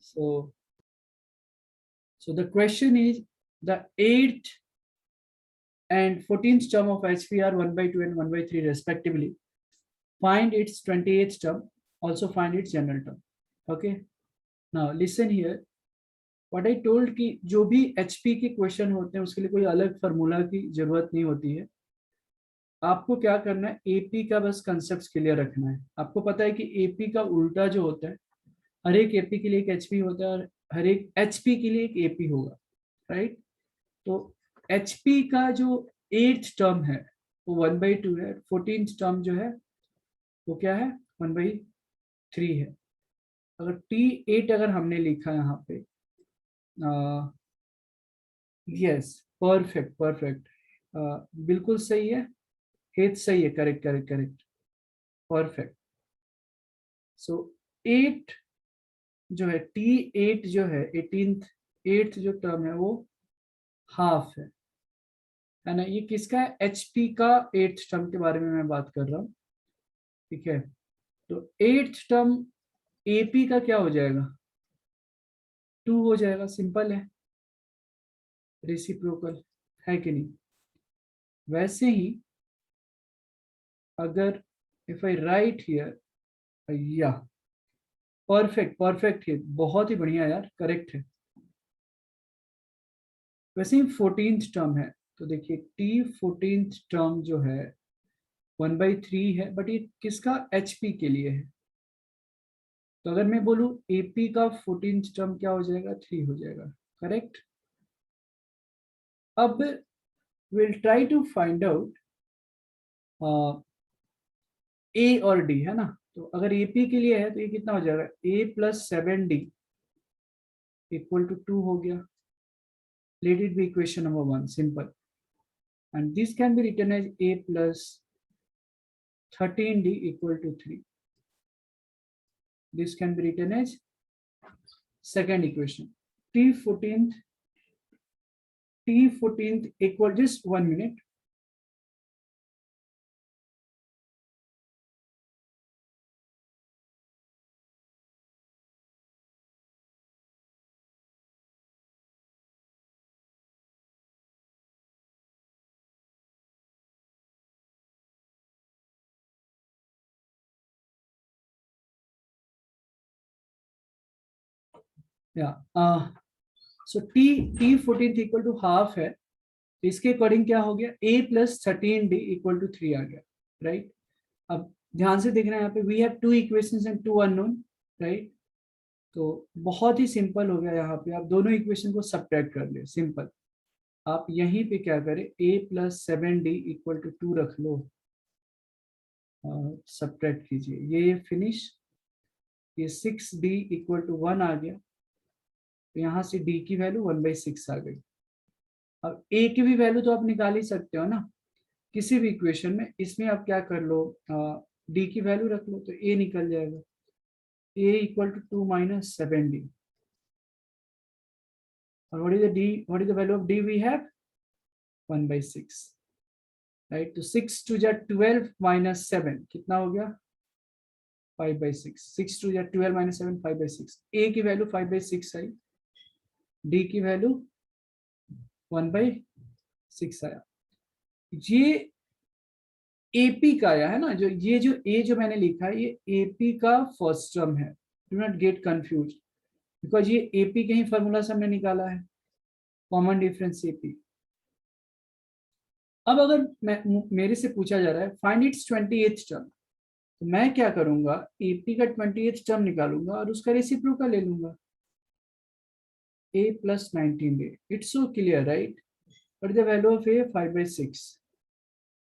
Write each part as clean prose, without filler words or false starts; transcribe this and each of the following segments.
So the question is, the 8th and 14th term of HP are 1 by 2 and 1 by 3 respectively. Find its 28th term. Also find its general term. Okay. Now listen here. What I told कि जो भी HP के question होते हैं उसके लिए कोई अलग फार्मूला की जरूरत नहीं होती है. आपको क्या करना है, एपी का बस कंसेप्ट क्लियर रखना है. आपको पता है कि एपी का उल्टा जो होता है, हर एक एपी के लिए एक एचपी होता है और हर एक एचपी के लिए एक एपी होगा, राइट. तो एचपी का जो 8th टर्म है वो 1/2 है. 14th टर्म जो है वो क्या है, 1/3 है. अगर T8 अगर हमने लिखा यहाँ पे, यस, परफेक्ट परफेक्ट, बिल्कुल सही है. हेत सही है, करेक्ट करेक्ट करेक्ट, परफेक्ट. सो 8 जो है, T8 जो है 18th 8th जो टर्म है वो हाफ है ना. ये किसका है, एचपी का 8th टर्म के बारे में मैं बात कर रहा हूँ. ठीक है. तो 8th टर्म एपी का क्या हो जाएगा, 2 हो जाएगा. सिंपल है, रेसिप्रोकल है कि नहीं. वैसे ही अगर इफ आई राइट हियर, या परफेक्ट परफेक्ट है, बहुत ही बढ़िया यार, करेक्ट है. वैसे ही 14th टर्म है, तो देखिए T14th टर्म जो है 1/3 है, बट ये किसका, एचपी के लिए है. तो अगर मैं बोलूं एपी का 14th टर्म क्या हो जाएगा, 3 हो जाएगा. करेक्ट. अब will try to find out A और डी, है ना. तो अगर एपी के लिए है तो ये कितना हो जाएगा, a + 7d = 2 हो गया. Let it be equation number 1, simple. And this can be written as a + 13d = 3. This can be written as second equation. T14th equal, just 1 minute. Yeah. So T14th equal to half है. इसके according क्या हो गया, a + 13d = 3 आ गया, right. अब ध्यान से देखना है, यहाँ पे we have 2 equations and 2 unknown, right. तो बहुत ही सिंपल हो गया, यहाँ पे आप दोनों इक्वेशन को सब्ट्रैक्ट कर ले. सिंपल. आप यहीं पे क्या करें, a + 7d = 2 रख लो, सब्ट्रैक्ट कीजिए, ये फिनिश. ये 6d = 1 आ गया. तो यहाँ से d की वैल्यू 1/6 आ गई. अब a की भी वैल्यू तो आप निकाल ही सकते हो ना, किसी भी इक्वेशन में. इसमें आप क्या कर लो, d की वैल्यू रख लो तो a निकल जाएगा. a = 2 - 7d. और what is the d, what is the value of d we have, 1/6, right. तो 6 × 2 = 12 - 7 कितना हो गया, 5/6. 6 × 2 = 12 - 7, 5/6. a की वैल्यू 5/6 आई, d की वैल्यू 1/6 आया. ये एपी का आया है ना, जो ए जो मैंने लिखा है, ये एपी का फर्स्ट टर्म है. Do not get confuse, because ये एपी के ही फॉर्मूला से हमने निकाला है, कॉमन डिफरेंस एपी. अब अगर मेरे से पूछा जा रहा है फाइंड इट्स 28th टर्म, तो मैं क्या करूंगा, एपी का 28th टर्म निकालूंगा और उसका रेसिप्रोकल ले लूंगा, a + 19d. It's so clear, right. What is the value of a, 5/6,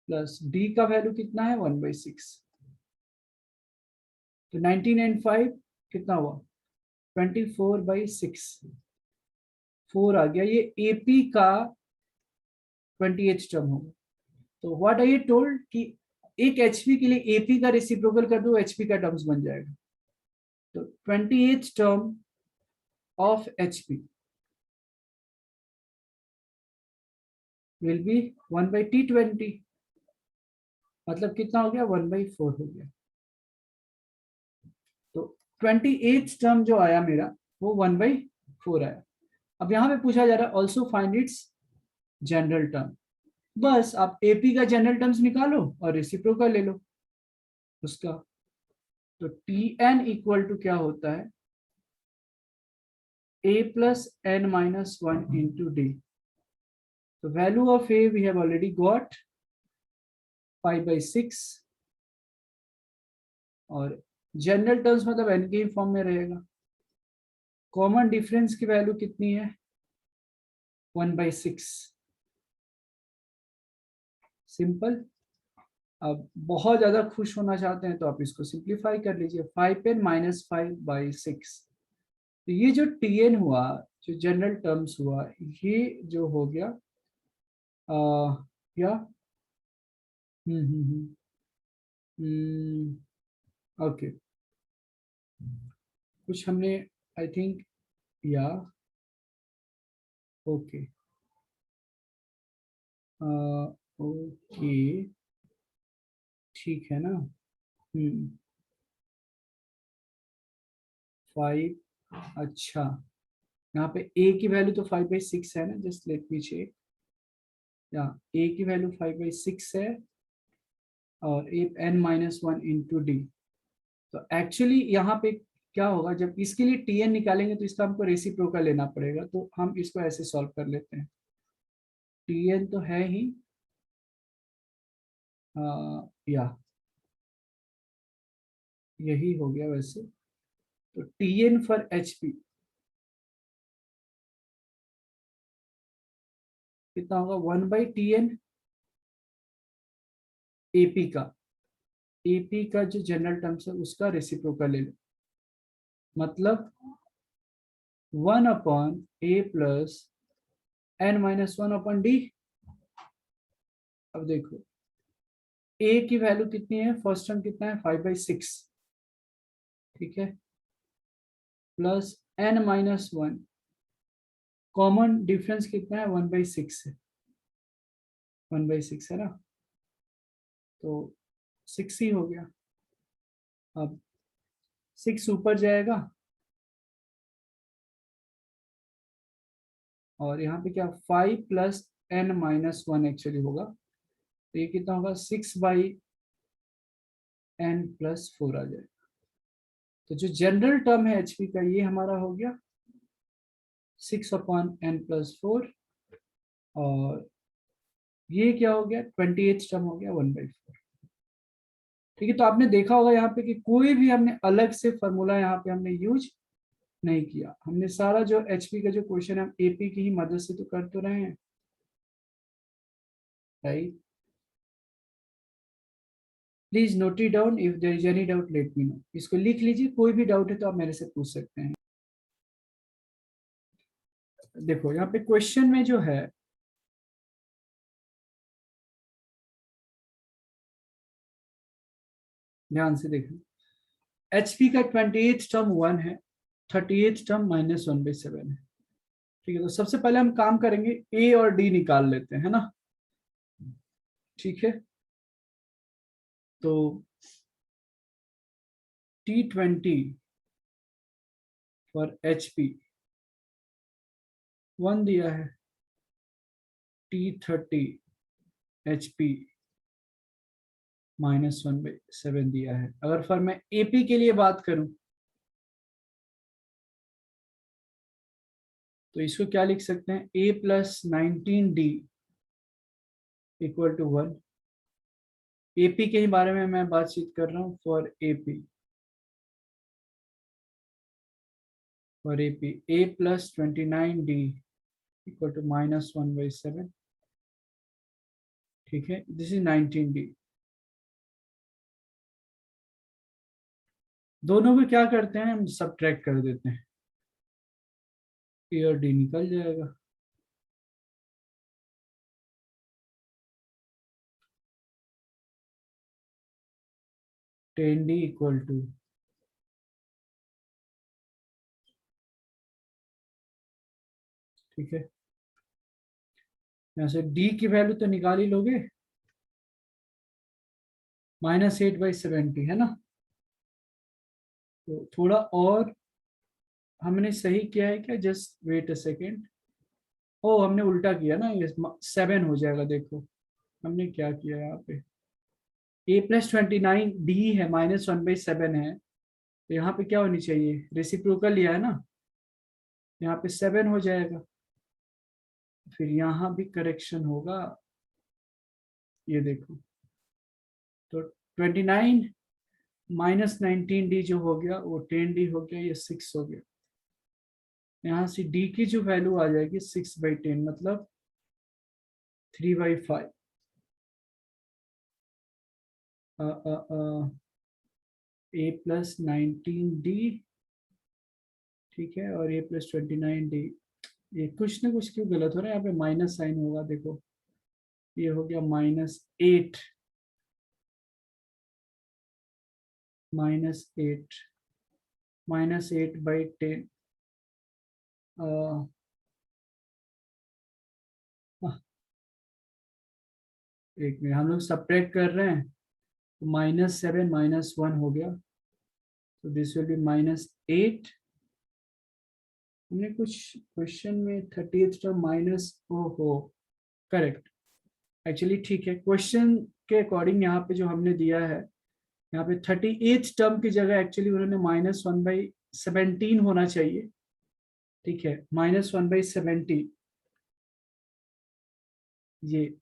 plus d का वैल्यू कितना है, 1/6. तो 19 and 5 कितना हुआ, 24/6, 4 आ गया. ये एपी का 28th टर्म होगा. तो व्हाट आई टोल्ड कि एक एचपी के लिए एपी का रेसिप्रोकल कर दो, एचपी का टर्म्स बन जाएगा. तो 28th term of HP will be 1/T20. मतलब कितना हो गया, 1/4 हो गया. तो 28th टर्म जो आया मेरा, वो 1/4 आया। अब यहाँ पे पूछा जा रहा है also find its general term. बस आप एपी का जनरल टर्म्स निकालो और रेसिप्रोकल ले लो उसका। तो टी एन इक्वल टू क्या होता है, a plus n minus 1 into d. The value of a we have already got 5/6 और जनरल टर्म्स मतलब n के फॉर्म में रहेगा। कॉमन डिफरेंस की वैल्यू कितनी है, 1/6। सिंपल। अब बहुत ज्यादा खुश होना चाहते हैं तो आप इसको सिंप्लीफाई कर लीजिए, 5n minus 5/6। तो ये जो tn हुआ, जो जनरल टर्म्स हुआ, ये जो हो गया क्या, ओके, कुछ हमने आई थिंक या ओके ओके ठीक है ना। 5, अच्छा, यहाँ पे a की वैल्यू तो 5/6 है ना, जस्ट लेट मी चेक। या a की वैल्यू 5/6 है और n-1 इंटू डी। तो एक्चुअली यहाँ पे क्या होगा, जब इसके लिए tn निकालेंगे तो इसका हमको रेसिप्रोकल लेना पड़ेगा, तो हम इसको ऐसे सॉल्व कर लेते हैं। tn तो है ही या यही हो गया वैसे। तो tn फॉर hp कितना होगा, 1/tn एपी का, एपी का जो जनरल टर्म्स है उसका रेसिप्रोकल ले लो, मतलब 1/a प्लस n-1/d। अब देखो a की वैल्यू कितनी है, फर्स्ट टर्म कितना है 5/6, ठीक है, प्लस n-1, कॉमन डिफरेंस कितना है 1/6 है, 1/6 है ना, तो 6 ही हो गया। अब 6 ऊपर जाएगा और यहाँ पे क्या 5 प्लस n-1 एक्चुअली होगा, तो ये कितना होगा 6/n+4 आ जाएगा। तो जो जनरल टर्म है एचपी का ये हमारा हो गया 6/n+4 और ये क्या हो गया 28 टर्म हो गया 1/4। ठीक है, तो आपने देखा होगा यहाँ पे कि कोई भी हमने अलग से फॉर्मूला यहाँ पे हमने यूज नहीं किया, हमने सारा जो एचपी का जो क्वेश्चन है हम एपी की ही मदद से तो कर तो रहे हैं, right. Please note it down, if there is any doubt let me know. इसको लिख लीजिए, कोई भी डाउट है तो आप मेरे से पूछ सकते हैं। देखो यहाँ पे क्वेश्चन में जो है, ध्यान से देखो, एचपी का 28 टर्म 1 है, 38 टर्म -1/7 है। ठीक है, तो सबसे पहले हम काम करेंगे ए और डी निकाल लेते हैं, है ना। ठीक है, तो T20 फॉर HP 1 दिया है, T30 HP -1/7 दिया है। अगर फिर मैं AP के लिए बात करूं तो इसको क्या लिख सकते हैं, A + 19D = 1। AP के ही बारे में मैं बातचीत कर रहा हूँ, for AP, for AP A + 29D = -1/7। ठीक है, दिस इज 19D। दोनों को क्या करते हैं हम सब्ट्रैक्ट कर देते हैं, ए और डी निकल जाएगा। टेन डी इक्वल टू, ठीक है, यहाँ से डी की वैल्यू तो निकाल ही लोगे, -8/70 है ना। तो थोड़ा और हमने सही किया है क्या? Just wait a second. ओ हमने उल्टा किया ना, ये 7 हो जाएगा। देखो हमने क्या किया यहाँ पे, a+29 d है, -1/7 है, तो यहाँ पे क्या होनी चाहिए, रेसिप्रोकल लिया है ना, यहाँ पे 7 हो जाएगा। फिर यहाँ भी करेक्शन होगा, ये देखो, तो 29 -19d जो हो गया वो 10d हो गया, ये 6 हो गया। यहाँ से d की जो वैल्यू आ जाएगी 6/10, मतलब 3/5। a+19d, ठीक है, और a+29d। ये कुछ ना कुछ क्यों गलत हो रहा है, यहाँ पे माइनस साइन होगा, देखो ये हो गया -8, -8, -8/10। एक मिनट, हम लोग सब्ट्रैक्ट कर रहे हैं, तो -7 -1 हो गया, तो दिस विल बी -8। हमने कुछ क्वेश्चन में 30th टर्म माइनस, ओहो, करेक्ट, एक्चुअली ठीक है, क्वेश्चन के अकॉर्डिंग यहाँ पे जो हमने दिया है, यहाँ पे 38th टर्म की जगह एक्चुअली उन्होंने -1/17 होना चाहिए, ठीक है, -1/17, ये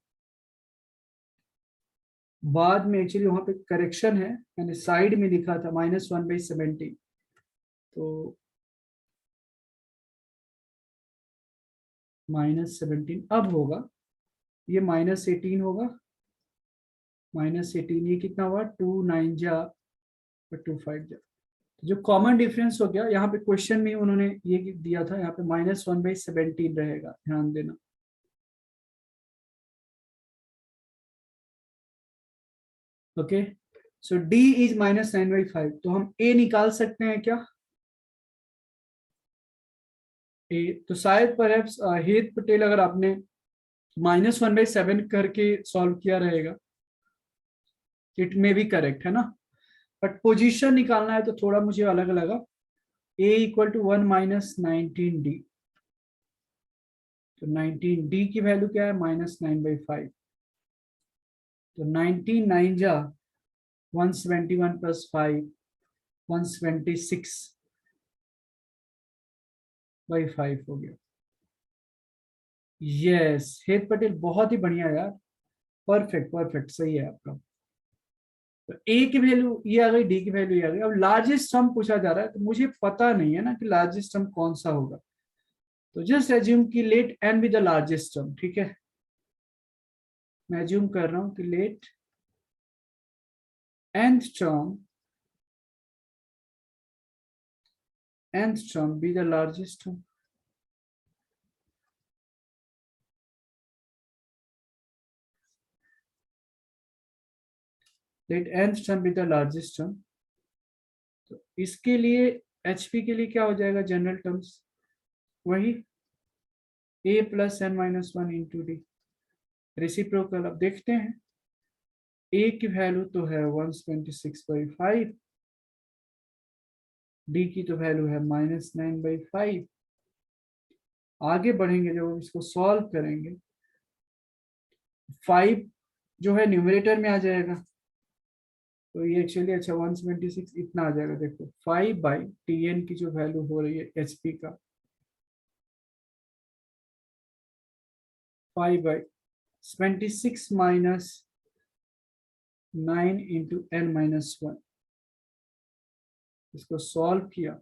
बाद में एक्चुअली वहां पे करेक्शन है, मैंने साइड में लिखा था -1/17, तो -17 अब होगा, ये -18 होगा, -18, ये कितना हुआ, 2 9 जा और 2 5 जा, तो जो कॉमन डिफरेंस हो गया, यहाँ पे क्वेश्चन में उन्होंने ये दिया था, यहाँ पे -1/17 रहेगा, ध्यान देना। ओके, सो d इज -9/5, तो हम a निकाल सकते हैं क्या, a, तो शायद पर हेत पटेल, अगर आपने -1/7 करके सॉल्व किया रहेगा, इट में भी करेक्ट है ना, बट पोजीशन निकालना है तो थोड़ा मुझे अलग लगा, a = 1 -19d, तो 19d की वैल्यू क्या है, -9/5, तो 19 9 जा 171 + 5 126/5 हो गया। यस हेत पटेल, बहुत ही बढ़िया यार, परफेक्ट परफेक्ट, सही है आपका। तो ए की वैल्यू ये आ गई, डी की वैल्यू ये आ गई, अब लार्जेस्ट सम पूछा जा रहा है, तो मुझे पता नहीं है ना कि लार्जेस्ट सम कौन सा होगा, तो जस्ट एज्यूम कि let n be the largest term, ठीक है, मैं एज्यूम कर रहा हूं कि let nth term be the largest term। let nth term be the largest term, तो इसके लिए HP के लिए क्या हो जाएगा, जनरल टर्म्स वही a+n-1 इंटू डी, रेसिप्रोकल। अब देखते हैं, a की वैल्यू तो है 126/5, डी की तो वैल्यू है -9/5। आगे बढ़ेंगे, जब इसको सॉल्व करेंगे, 5 जो है न्यूमरेटर में आ जाएगा, तो ये एक्चुअली अच्छा 126 इतना आ जाएगा, देखो 5/Tn की जो वैल्यू हो रही है HP का, 5/26 -9 इंटू n-1, इसको सॉल्व किया,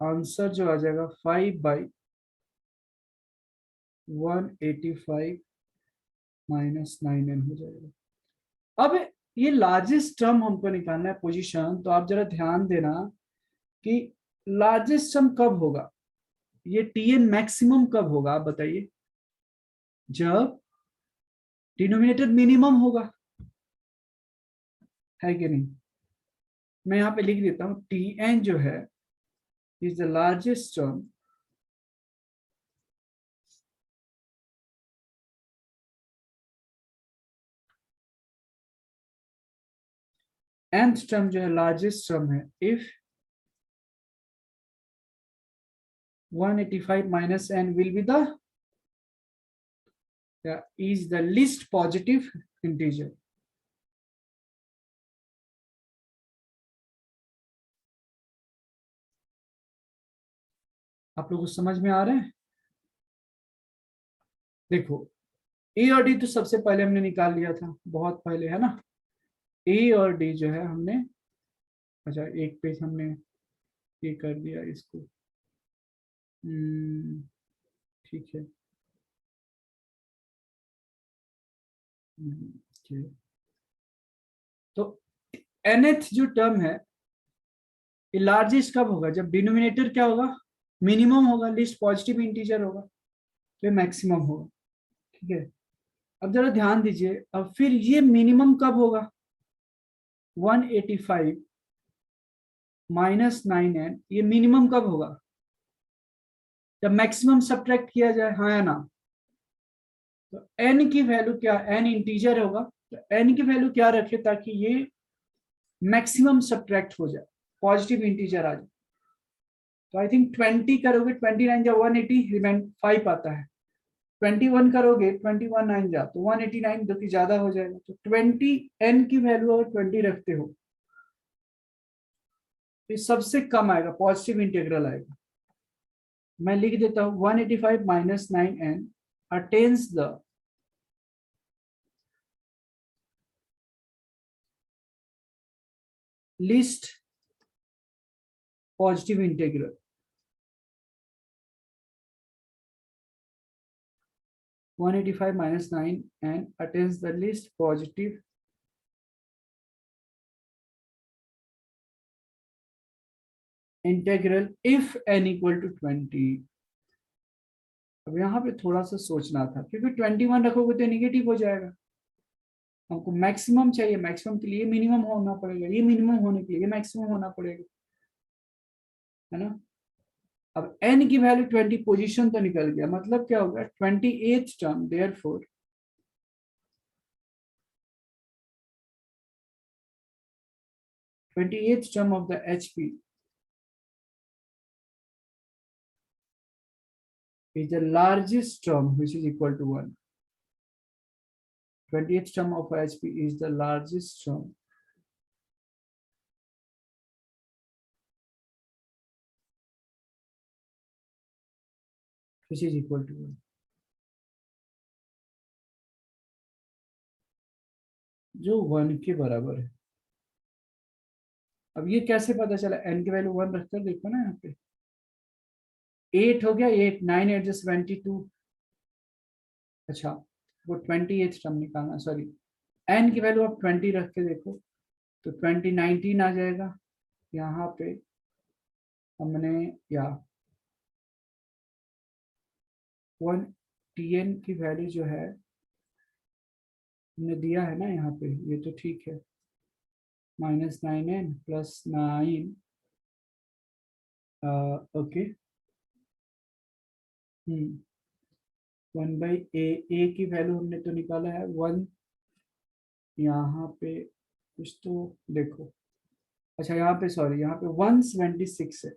आंसर जो आ जाएगा 5/185 -9n हो जाएगा। अब ये लार्जेस्ट टर्म हमको निकालना है पोजीशन, तो आप जरा ध्यान देना कि लार्जेस्ट टर्म कब होगा, ये Tn मैक्सिमम कब होगा, आप बताइए, जब डिनोमिनेटर मिनिमम होगा, है कि नहीं। मैं यहाँ पे लिख देता हूँ, Tn जो है is the largest term nth term जो है लार्जेस्ट टर्म है if 185 minus n will be the is the least positive integer. आप लोगों को समझ में आ रहा है? देखो ए और डी तो सबसे पहले हमने निकाल लिया था, बहुत पहले, है ना? ए और डी जो है हमने, अच्छा एक पेज हमने ये कर दिया इसको, ठीक है। ठीक। तो nth जो टर्म है ये लार्जेस्ट कब होगा? जब डिनोमिनेटर क्या होगा? मिनिमम होगा, लिस्ट पॉजिटिव इंटीजर होगा, तो ये मैक्सिमम होगा। ठीक है, अब जरा ध्यान दीजिए, अब फिर ये मिनिमम कब होगा? 185 माइनस 9n, ये मिनिमम कब होगा? जब मैक्सिमम सब्ट्रैक्ट किया जाए, हाँ या ना? तो n की वैल्यू क्या, n इंटीजर होगा, तो n की वैल्यू क्या रखे ताकि ये मैक्सिमम सब्ट्रैक्ट हो जाए, पॉजिटिव इंटीजर आ जाए। तो आई थिंक 20 करोगे, 29 जा 180, रिमाइंड 5 आता है। 21 करोगे, 21 9 जा तो 189, जो कि ज्यादा हो जाएगा। तो 20 n की वैल्यू अगर 20 रखते हो तो सबसे कम आएगा, पॉजिटिव इंटीग्रल आएगा। मैं लिख देता हूं 185 minus 9n attains the least positive integral. 185 minus 9n attains the least positive integral if n equal to 20। अब यहाँ पे थोड़ा सा सोचना था, क्योंकि 21 रखोगे तो नेगेटिव हो जाएगा। हमको मैक्सिमम चाहिए, मैक्सिमम के लिए मिनिमम होना पड़ेगा, ये मिनिमम होने के लिए मैक्सिमम होना पड़ेगा, है ना? अब n की वैल्यू 20, पोजीशन तो निकल गया, मतलब क्या होगा? 28th term, therefore 28th term of the HP is the largest term, which is equal to 1. 20th term of HP is the largest term which is equal to 1. जो 1 के बराबर है। अब ये कैसे पता चला? n की वैल्यू 1 रखकर देखो ना, यहाँ पे 8 हो गया, 8 9 8 22। अच्छा, वो 28th टर्म निकालना, सॉरी, n की वैल्यू आप 20 रख के देखो तो 20 19 आ जाएगा। यहाँ पे हमने या 1 tn की वैल्यू जो है हमने दिया है ना यहाँ पे, ये तो ठीक है, -9n प्लस 9, ओके, 1/a की वैल्यू हमने तो निकाला है 1। यहाँ पे कुछ तो देखो, अच्छा यहाँ पे सॉरी, यहाँ पे 176 है,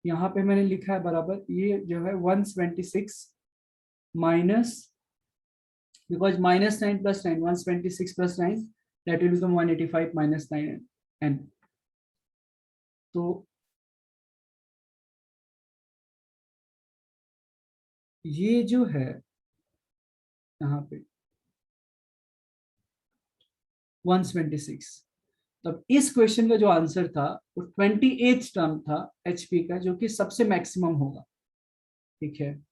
यहाँ पे मैंने लिखा है बराबर, ये जो है 176 minus, because -9 plus 9, 176 plus 9, that will become 185 minus 9n। तो ये जो है यहाँ पे 176, तब इस क्वेश्चन का जो आंसर था वो 28th टर्म था एचपी का, जो कि सबसे मैक्सिमम होगा। ठीक है,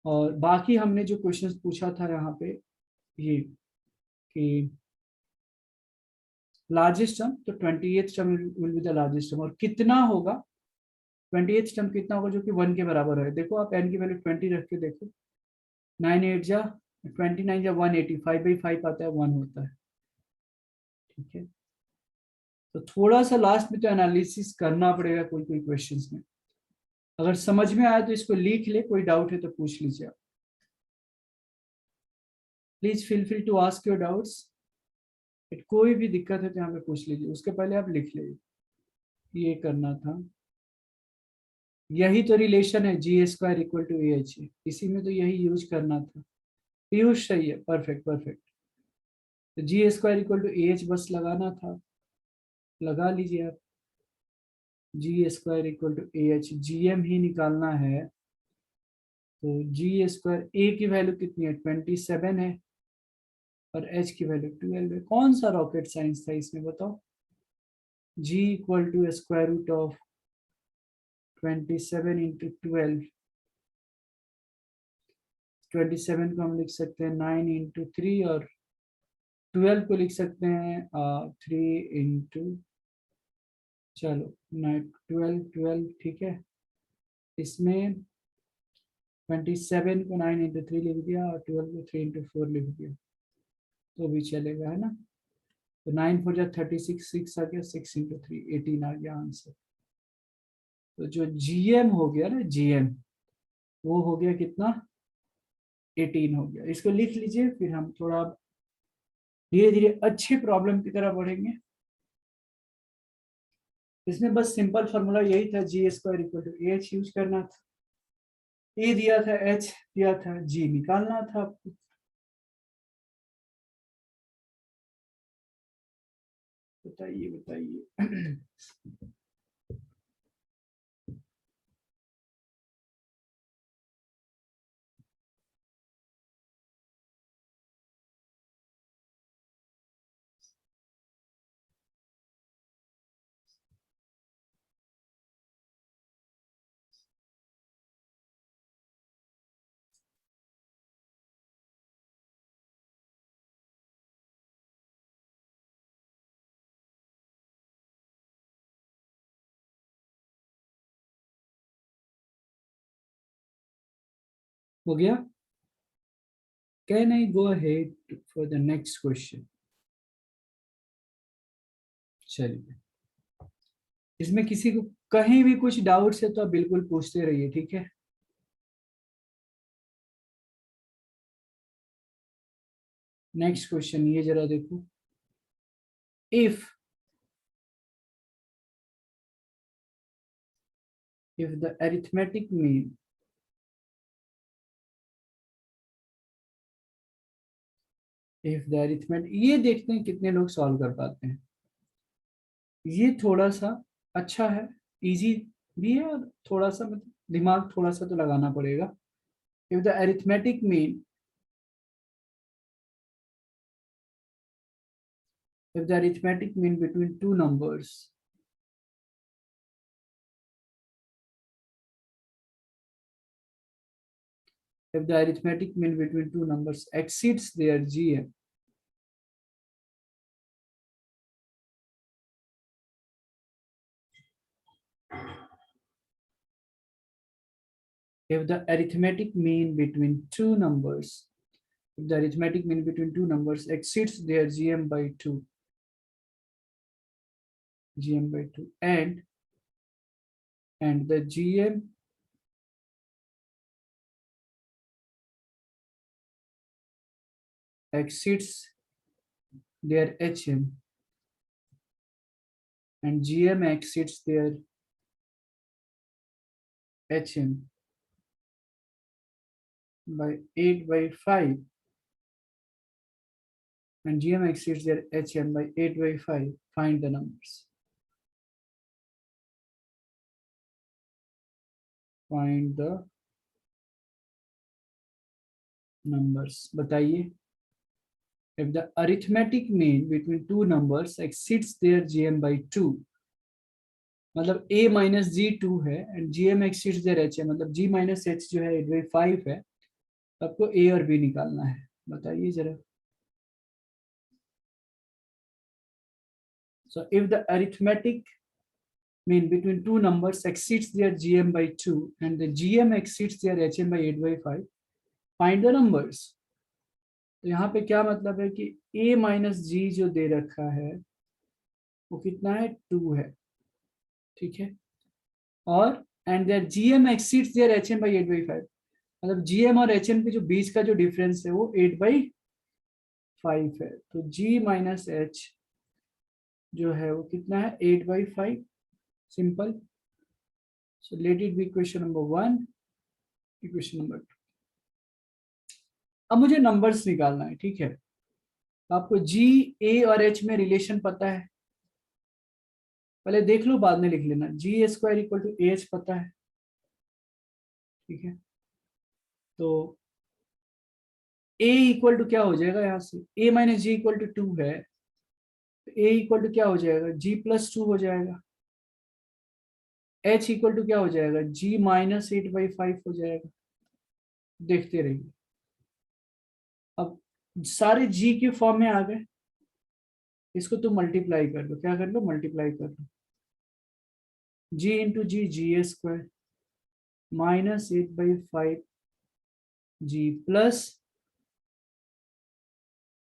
और बाकी हमने जो क्वेश्चंस पूछा था यहाँ पे, ये कि लार्जेस्ट टर्म, तो 28th term will be the largest term, और कितना होगा? 28th टर्म कितना होगा जो कि 1 के बराबर है? देखो आप n की वैल्यू 20 रख के देखो, 9 8 जा 29 जा 180, 5/5 आता है, 1 होता है। ठीक है, तो थोड़ा सा लास्ट में तो एनालिसिस करना पड़ेगा कोई कोई क्वेश्चंस में। अगर समझ में आया तो इसको लिख ले, कोई डाउट है तो पूछ लीजिए आप। Please feel free to ask your doubts. कोई भी दिक्कत है तो यहाँ पे पूछ लीजिए, उसके पहले आप लिख लीजिए। ये करना था, यही तो रिलेशन है, G square equal to A H, इसी में तो यही यूज करना था। पीयूष सही है, परफेक्ट परफेक्ट। तो G square equal to A H बस लगाना था, लगा लीजिए आप। G square equal to A H, G M ही निकालना है। तो जी स्क्वायर, ए की वैल्यू कितनी है 27 है, और एच की वैल्यू 12 है। कौन सा रॉकेट साइंस था इसमें बताओ। G equal to square root of 27 into 12, 27 को हम लिख सकते हैं 9 इंटू 3, और 12 को लिख सकते हैं 3 इंटू, चलो 12 12 ठीक है। इसमें 27 को 9 इंटू 3 लिख दिया, और 12 को 3 इंटू 4 लिख दिया, तो भी चलेगा, है ना। तो 9 4 जा 36, 6 आ गया, 6 इंटू 3 18 आ गया आंसर। तो जो जीएम हो गया ना, जीएम वो हो गया कितना, 18 हो गया। इसको लिख लीजिए, फिर हम थोड़ा धीरे धीरे अच्छे प्रॉब्लम की तरफ बढ़ेंगे। इसमें बस सिंपल फॉर्मूला यही था, G square equal to A H use करना था। ए दिया था, एच दिया था, जी निकालना था आपको। बताइए बताइए। हो गया, can I go ahead for the next question. चलिए, इसमें किसी को कहीं भी कुछ डाउट्स है तो आप बिल्कुल पूछते रहिए, ठीक है। नेक्स्ट क्वेश्चन ये जरा देखो। If the arithmetic mean, if the arithmetic, ये देखते हैं कितने लोग सॉल्व कर पाते हैं। ये थोड़ा सा अच्छा है, इजी भी है, और थोड़ा सा मतलब दिमाग थोड़ा सा तो लगाना पड़ेगा। If the arithmetic mean, if the arithmetic mean between two numbers, if the arithmetic mean between two numbers exceeds their GM, if the arithmetic mean between two numbers, if the arithmetic mean between two numbers exceeds their GM by 2, and the GM exceeds their HM, and GM exceeds their HM by 8 by 5, and GM exceeds their HM by 8 by 5, find the numbers. Find the numbers. बताइए। If the arithmetic mean between two numbers exceeds their GM by 2, मतलब a minus जी 2 है, and GM exceeds their HM, मतलब g minus h जो है 8 by 5 है, तो आपको a और b निकालना है। बताइए जरा। So if the arithmetic mean between two numbers exceeds their GM by 2 and the GM exceeds their HM by 8 by 5, find the numbers. तो यहाँ पे क्या मतलब है कि a माइनस जी जो दे रखा है वो कितना है, 2 है, ठीक है। और and their GM exceeds their HM by 8/5, मतलब जीएम और एचएम के जो बीच का जो डिफरेंस है वो 8/5 है। तो जी माइनस एच जो है वो कितना है, 8/5। Simple. So let it be equation number 1, equation number 2. अब मुझे नंबर्स निकालना है, ठीक है. आपको G, A और H में रिलेशन पता है, पहले देख लो बाद में लिख लेना. G square equal to AH पता है, ठीक है. तो A इक्वल टू क्या हो जाएगा, यहाँ से A minus G equal to 2 है, तो A इक्वल टू क्या हो जाएगा, G प्लस 2 हो जाएगा. H इक्वल टू क्या हो जाएगा, G माइनस 8/5 हो जाएगा. देखते रहिए. अब सारे G के फॉर्म में आ गए, इसको तो मल्टीप्लाई कर दो. क्या कर लो, मल्टीप्लाई कर दो. G into G, G square minus 8/5 G plus,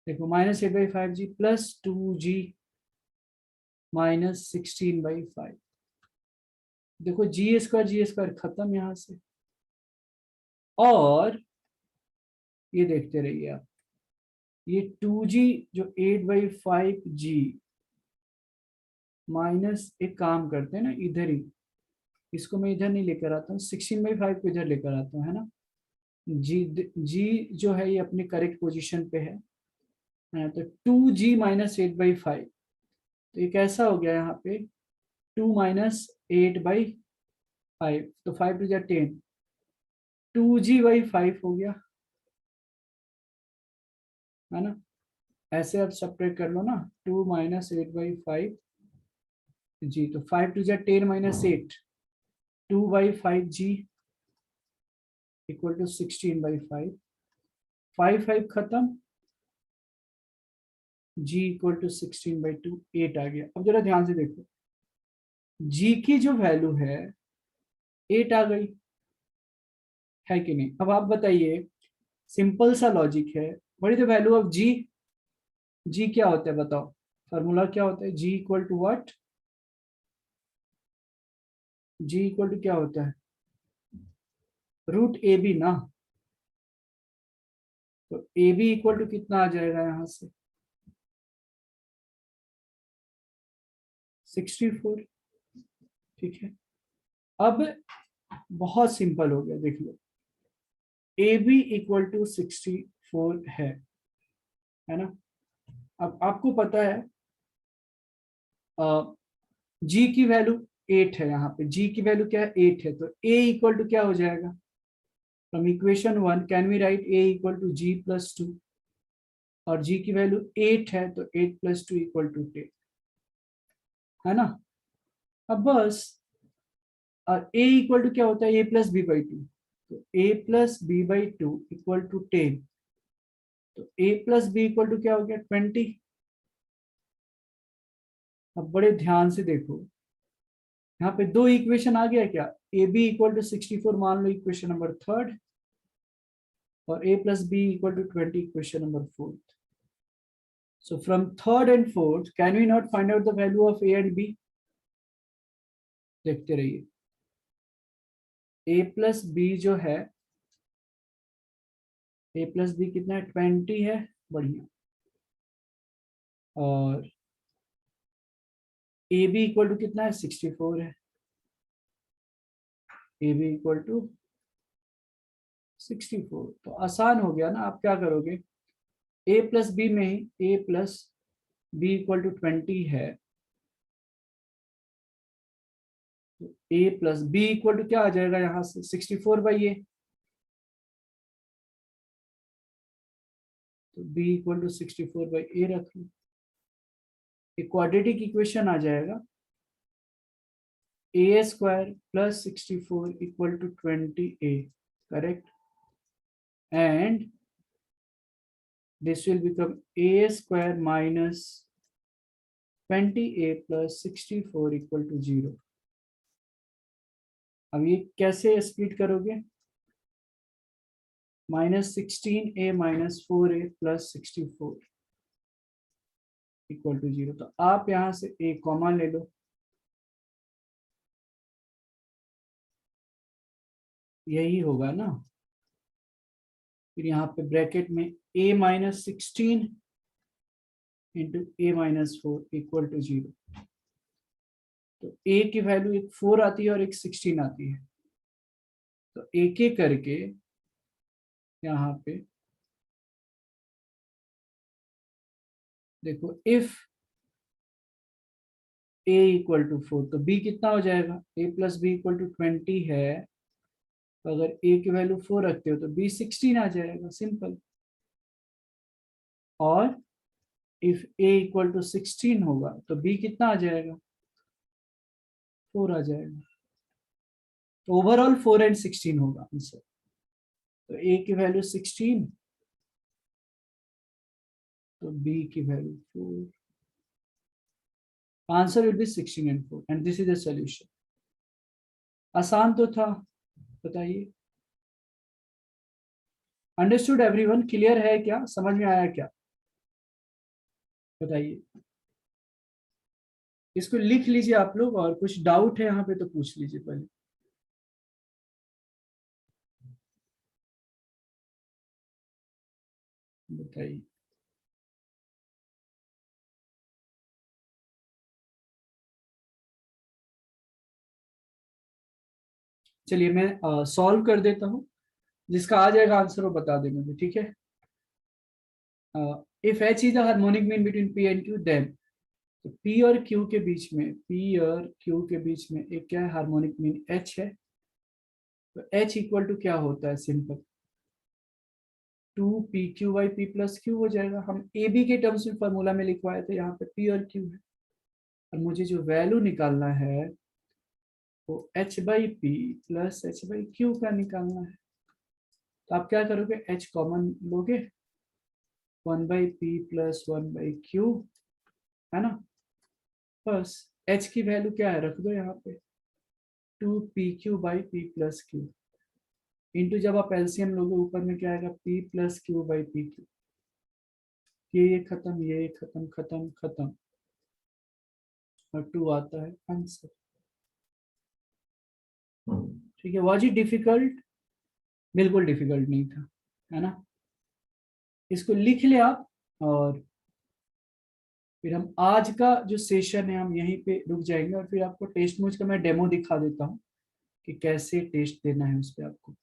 देखो minus 8/5 G plus 2G minus 16/5. देखो G स्क्वायर खत्म यहां से. और ये देखते रहिए आप, ये 2G जो 8/5G माइनस, एक काम करते हैं ना, इधर ही, इसको मैं इधर नहीं लेकर आता हूँ, 16/5 को इधर लेकर आता हूँ, है ना. जी जो है ये अपने करेक्ट पोजीशन पे है. तो 2G माइनस 8/5, तो ये कैसा हो गया यहाँ पे, 2 माइनस 8/5, तो 5 टू जा 10, 2G/5 हो गया, है ना. ऐसे आप सेपरेट कर लो ना, 2 माइनस 8/5 G, तो 5 टू जा 10 माइनस 8, 2/5G इक्वल टू 16/5. 5 खत्म, G इक्वल टू 16/2, 8 आ गया. अब जरा ध्यान से देखो, G की जो वैल्यू है 8 आ गई, है कि नहीं. अब आप बताइए, सिंपल सा लॉजिक है, what is the value of G. G क्या होता है बताओ, फॉर्मूला क्या होता है, G equal to what, G equal to क्या होता है, रूट AB ना. तो AB इक्वल टू कितना आ जाएगा यहां से, 64. ठीक है. अब बहुत सिंपल हो गया, देख लो, AB इक्वल टू 64 है ना. अब आपको पता है G की वैल्यू 8 है, यहाँ पे G की वैल्यू क्या है, 8 है, तो A इक्वल टू क्या हो जाएगा, from equation 1 can we write A equal to G plus 2, और G की वैल्यू 8 है, तो 8 प्लस 2 इक्वल टू 10, है ना. अब बस, और A इक्वल टू क्या होता है, A प्लस B/2, तो A plus B/2 equal to 10, तो A plus B equal to क्या हो गया, 20. अब बड़े ध्यान से देखो, यहाँ पे दो इक्वेशन आ गया क्या, ए बी इक्वल टू 64 मान लो इक्वेशन नंबर 3, और a plus B equal to 20 equation number 4. So from 3rd and 4th can we not find out the value of a and b. देखते रहिए, a प्लस बी जो है, a plus B कितना है, 20 है, बढ़िया. और ए बी इक्वल टू कितना है, 64 है. ए बी इक्वल टू 64, तो आसान हो गया ना. आप क्या करोगे, a प्लस बी में ही a plus B equal to 20 है, तो a plus B equal to क्या आ जाएगा यहां से, 64/a, तो b इक्वल टू 64/a रख लो. एक क्वाड्रेटिक इक्वेशन आ जाएगा, a square plus 64 equal to 20a, correct. And this will become a square minus 20a plus 64 equal to 0. अब ये कैसे स्प्लिट करोगे, -16a minus 4a plus 64 equal to 0. तो आप यहां से a कॉमन ले लो, यही होगा ना. फिर यहाँ पे ब्रैकेट में a minus 16 into a minus 4 equal to 0. तो ए की वैल्यू एक 4 आती है और एक 16 आती है। तो एक एक करके यहाँ पे देखो, इफ a इक्वल टू 4 तो b कितना हो जाएगा, a plus B equal to 20 है। तो अगर a की वैल्यू 4 रखते हो तो b 16 आ जाएगा, सिंपल। और इफ a इक्वल टू 16 होगा तो b कितना आ जाएगा, 4 आ जाएगा। तो ओवरऑल 4 एंड 16 होगा आंसर। तो a की वैल्यू 16, तो b की value 4। Answer will be 16 and 4 and this is the solution. आसान तो था, बताइए। अंडरस्टूड एवरीवन, क्लियर है क्या, समझ में आया क्या, बताइए। इसको लिख लीजिए आप लोग, और कुछ डाउट है यहाँ पे तो पूछ लीजिए पहले। बताइए। चलिए मैं सॉल्व कर देता हूँ, जिसका आ जाएगा आंसर वो बता दें मुझे, ठीक है। If H is the harmonic mean between P and Q, then तो पी और क्यू के बीच में, पी और क्यू के बीच में एक क्या है, हार्मोनिक मीन एच है। तो एच इक्वल टू क्या होता है, सिंपल 2 pq/p प्लस क्यू हो जाएगा। हम ए बी के टर्म्स में फॉर्मूला में लिखवाए थे, यहाँ पे पी और क्यू है। और मुझे जो वैल्यू निकालना है वो h/p प्लस h/q का निकालना है। तो आप क्या करोगे, h कॉमन लोगे, 1/p प्लस 1/q, है ना। बस h की वैल्यू क्या है, रख दो यहाँ पे 2pq/p प्लस q, इंटू जब आप एलसीएम लोगे ऊपर में क्या आएगा, p प्लस q/pq। ये खत्म, ये खत्म, खत्म खत्म, और 2 आता है आंसर। ठीक है, वाज इट डिफिकल्ट, बिल्कुल डिफिकल्ट नहीं था, है ना। इसको लिख ले आप, और फिर हम आज का जो सेशन है हम यहीं पे रुक जाएंगे, और फिर आपको टेस्ट मूज का मैं डेमो दिखा देता हूँ कि कैसे टेस्ट देना है उस पर आपको।